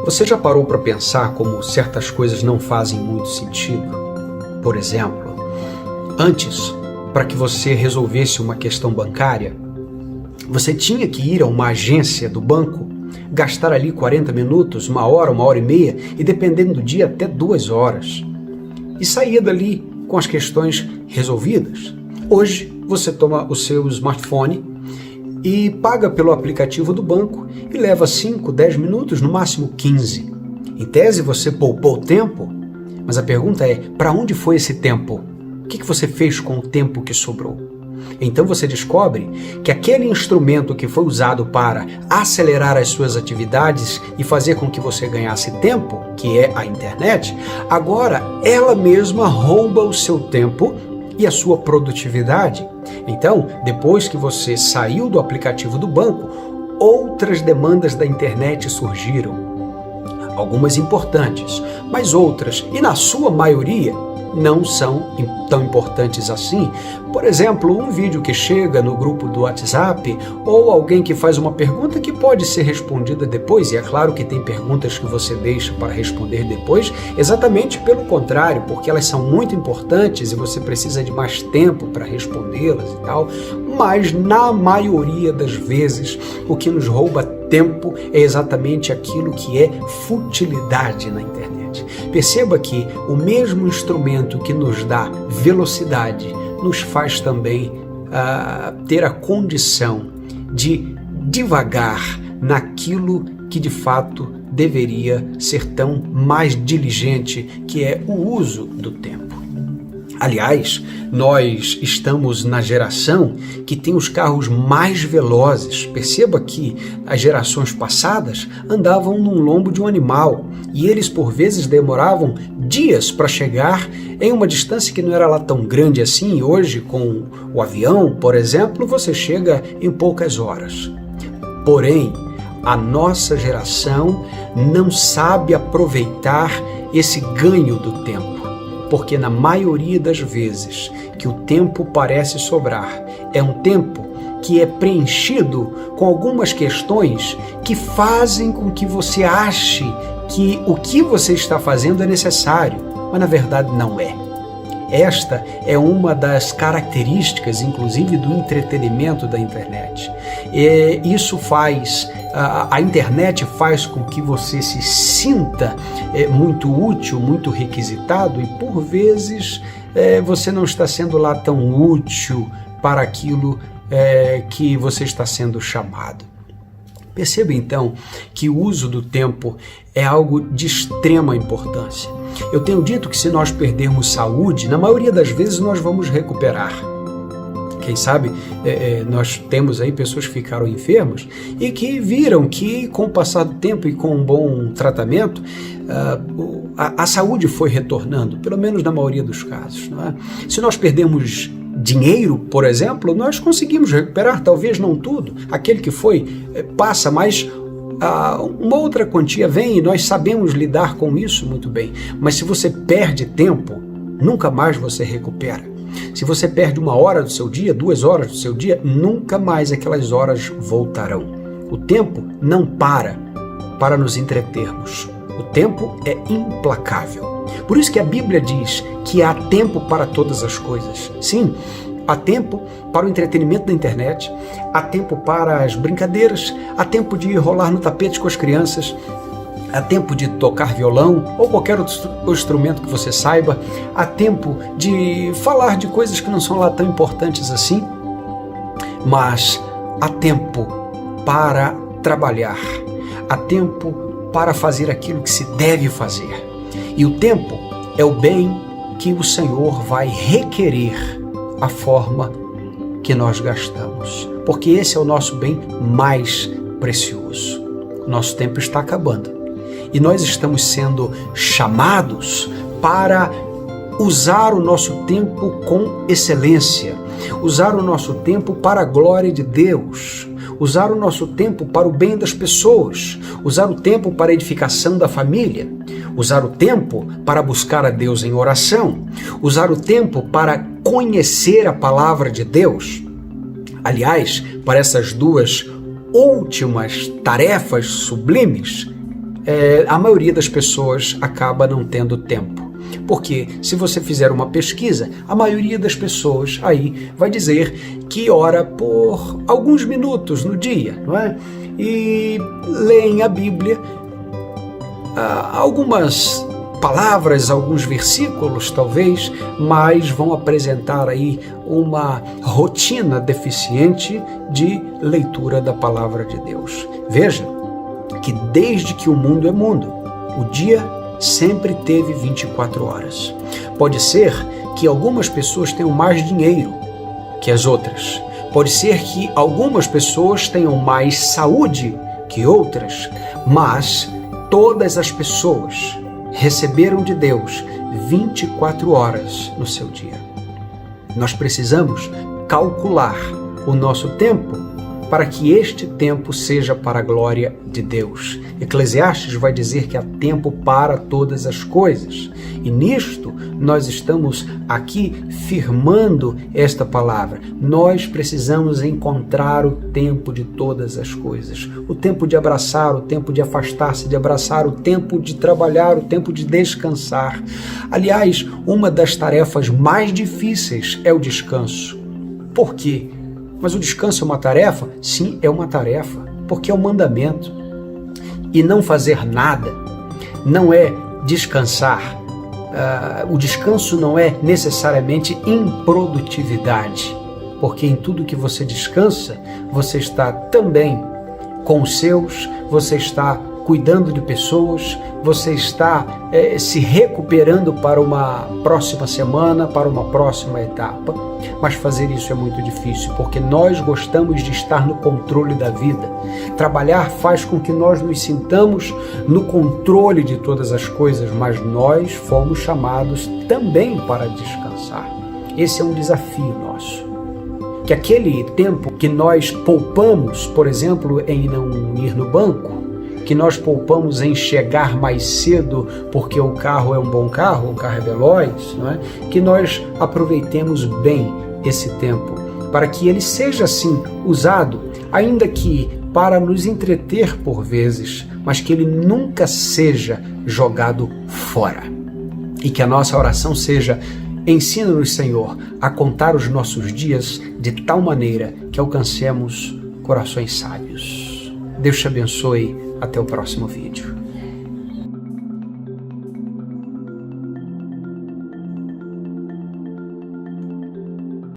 Você já parou para pensar como certas coisas não fazem muito sentido? Por exemplo, antes, para que você resolvesse uma questão bancária, você tinha que ir a uma agência do banco, gastar ali 40 minutos, uma hora e meia e, dependendo do dia, até 2 horas. E saía dali com as questões resolvidas. Hoje, você toma o seu smartphone e paga pelo aplicativo do banco e leva 5, 10 minutos, no máximo 15. Em tese, você poupou tempo, mas a pergunta é, para onde foi esse tempo? O que você fez com o tempo que sobrou? Então você descobre que aquele instrumento que foi usado para acelerar as suas atividades e fazer com que você ganhasse tempo, que é a internet, agora ela mesma rouba o seu tempo e a sua produtividade. Então, depois que você saiu do aplicativo do banco, outras demandas da internet surgiram. Algumas importantes, mas outras, e na sua maioria, não são tão importantes assim. Por exemplo, um vídeo que chega no grupo do WhatsApp ou alguém que faz uma pergunta que pode ser respondida depois, e é claro que tem perguntas que você deixa para responder depois, exatamente pelo contrário, porque elas são muito importantes e você precisa de mais tempo para respondê-las e tal, mas na maioria das vezes o que nos rouba tempo é exatamente aquilo que é futilidade na internet. Perceba que o mesmo instrumento que nos dá velocidade nos faz também ter a condição de divagar naquilo que de fato deveria ser tão mais diligente, que é o uso do tempo. Aliás, nós estamos na geração que tem os carros mais velozes. Perceba que as gerações passadas andavam num lombo de um animal e eles por vezes demoravam dias para chegar em uma distância que não era lá tão grande assim. E hoje, com o avião, por exemplo, você chega em poucas horas. Porém, a nossa geração não sabe aproveitar esse ganho do tempo. Porque na maioria das vezes que o tempo parece sobrar, é um tempo que é preenchido com algumas questões que fazem com que você ache que o que você está fazendo é necessário, mas na verdade não é. Esta é uma das características, inclusive, do entretenimento da internet. Isso faz, a internet faz com que você se sinta muito útil, muito requisitado e, por vezes, você não está sendo lá tão útil para aquilo que você está sendo chamado. Perceba então que o uso do tempo é algo de extrema importância. Eu tenho dito que se nós perdermos saúde, na maioria das vezes nós vamos recuperar. Quem sabe nós temos aí pessoas que ficaram enfermas e que viram que com o passar do tempo e com um bom tratamento, a saúde foi retornando, pelo menos na maioria dos casos, não é? Se nós perdemos dinheiro, por exemplo, nós conseguimos recuperar, talvez não tudo, aquele que foi, passa, mas uma outra quantia vem e nós sabemos lidar com isso muito bem. Mas se você perde tempo, nunca mais você recupera. Se você perde 1 hora do seu dia, 2 horas do seu dia, nunca mais aquelas horas voltarão. O tempo não para nos entretermos. O tempo é implacável. Por isso que a Bíblia diz que há tempo para todas as coisas. Sim, há tempo para o entretenimento da internet, há tempo para as brincadeiras, há tempo de rolar no tapete com as crianças, há tempo de tocar violão ou qualquer outro instrumento que você saiba, há tempo de falar de coisas que não são lá tão importantes assim, mas há tempo para trabalhar, há tempo para fazer aquilo que se deve fazer. E o tempo é o bem que o Senhor vai requerer a forma que nós gastamos, porque esse é o nosso bem mais precioso. O nosso tempo está acabando e nós estamos sendo chamados para usar o nosso tempo com excelência, usar o nosso tempo para a glória de Deus, usar o nosso tempo para o bem das pessoas, usar o tempo para a edificação da família, usar o tempo para buscar a Deus em oração, usar o tempo para conhecer a palavra de Deus. Aliás, para essas duas últimas tarefas sublimes, a maioria das pessoas acaba não tendo tempo. Porque se você fizer uma pesquisa, a maioria das pessoas aí vai dizer que ora por alguns minutos no dia, não é? E leem a Bíblia, algumas palavras, alguns versículos talvez, mas vão apresentar aí uma rotina deficiente de leitura da palavra de Deus. Veja que desde que o mundo é mundo, o dia sempre teve 24 horas. Pode ser que algumas pessoas tenham mais dinheiro que as outras. Pode ser que algumas pessoas tenham mais saúde que outras, mas todas as pessoas receberam de Deus 24 horas no seu dia. Nós precisamos calcular o nosso tempo para que este tempo seja para a glória de Deus. Eclesiastes vai dizer que há tempo para todas as coisas. E nisto nós estamos aqui firmando esta palavra. Nós precisamos encontrar o tempo de todas as coisas. O tempo de abraçar, o tempo de afastar-se de abraçar, o tempo de trabalhar, o tempo de descansar. Aliás, uma das tarefas mais difíceis é o descanso. Por quê? Mas o descanso é uma tarefa? Sim, é uma tarefa, porque é um mandamento. E não fazer nada não é descansar. O descanso não é necessariamente improdutividade, porque em tudo que você descansa, você está também com os seus, você está cuidando de pessoas, você está se recuperando para uma próxima semana, para uma próxima etapa. Mas fazer isso é muito difícil, porque nós gostamos de estar no controle da vida. Trabalhar faz com que nós nos sintamos no controle de todas as coisas, mas nós fomos chamados também para descansar. Esse é um desafio nosso. Que aquele tempo que nós poupamos, por exemplo, em não ir no banco, que nós poupamos em chegar mais cedo porque o carro é um bom carro, o carro é veloz, não é? Que nós aproveitemos bem esse tempo, para que ele seja assim usado, ainda que para nos entreter por vezes, mas que ele nunca seja jogado fora. E que a nossa oração seja: ensina-nos, Senhor, a contar os nossos dias de tal maneira que alcancemos corações sábios. Deus te abençoe. Até o próximo vídeo.